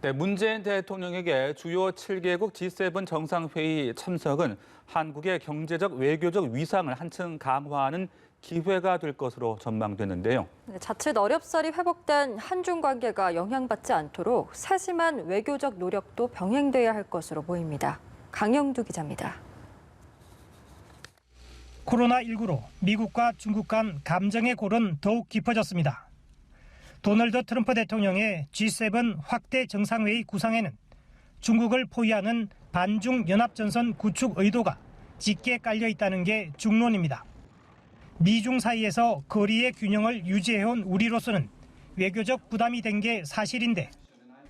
네, 문재인 대통령에게 주요 7개국 G7 정상회의 참석은 한국의 경제적, 외교적 위상을 한층 강화하는 기회가 될 것으로 전망되는데요. 자칫 어렵사리 회복된 한중 관계가 영향받지 않도록 세심한 외교적 노력도 병행돼야 할 것으로 보입니다. 강영두 기자입니다. 코로나19로 미국과 중국 간 감정의 골은 더욱 깊어졌습니다. 도널드 트럼프 대통령의 G7 확대 정상회의 구상에는 중국을 포위하는 반중 연합전선 구축 의도가 짙게 깔려 있다는 게 중론입니다. 미중 사이에서 거리의 균형을 유지해온 우리로서는 외교적 부담이 된 게 사실인데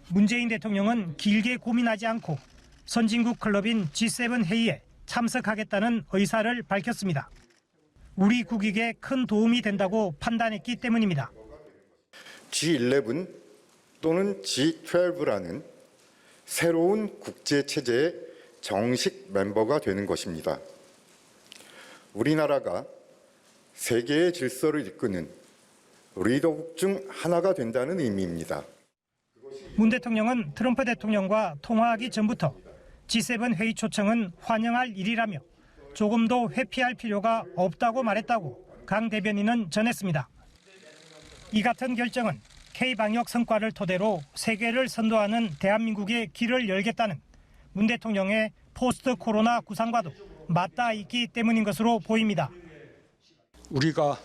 문재인 대통령은 길게 고민하지 않고 선진국 클럽인 G7 회의에 참석하겠다는 의사를 밝혔습니다. 우리 국익에 큰 도움이 된다고 판단했기 때문입니다. G11 또는 G12라는 새로운 국제체제의 정식 멤버가 되는 것입니다. 우리나라가 세계의 질서를 이끄는 리더국 중 하나가 된다는 의미입니다. 문 대통령은 트럼프 대통령과 통화하기 전부터 G7 회의 초청은 환영할 일이라며 조금도 회피할 필요가 없다고 말했다고 강 대변인은 전했습니다. 이 같은 결정은 K-방역 성과를 토대로 세계를 선도하는 대한민국의 길을 열겠다는 문 대통령의 포스트 코로나 구상과도 맞닿아 있기 때문인 것으로 보입니다. 우리가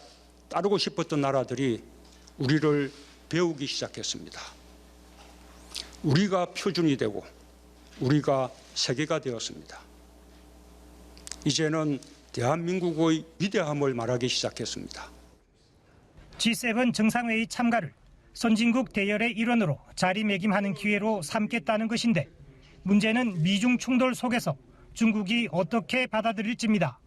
따르고 싶었던 나라들이 우리를 배우기 시작했습니다. 우리가 표준이 되고 우리가 세계가 되었습니다. 이제는 대한민국의 위대함을 말하기 시작했습니다. G7 정상회의 참가를 선진국 대열의 일원으로 자리매김하는 기회로 삼겠다는 것인데 문제는 미중 충돌 속에서 중국이 어떻게 받아들일지입니다.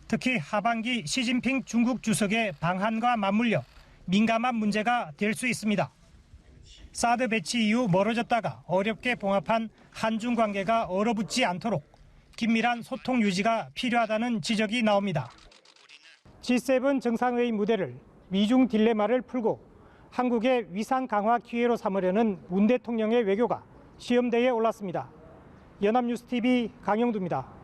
특히 하반기 시진핑 중국 주석의 방한과 맞물려 민감한 문제가 될 수 있습니다. 사드 배치 이후 멀어졌다가 어렵게 봉합한 한중 관계가 얼어붙지 않도록 긴밀한 소통 유지가 필요하다는 지적이 나옵니다. G7 정상회의 무대를 미중 딜레마를 풀고 한국의 위상 강화 기회로 삼으려는 문 대통령의 외교가 시험대에 올랐습니다. 연합뉴스TV 강영두입니다.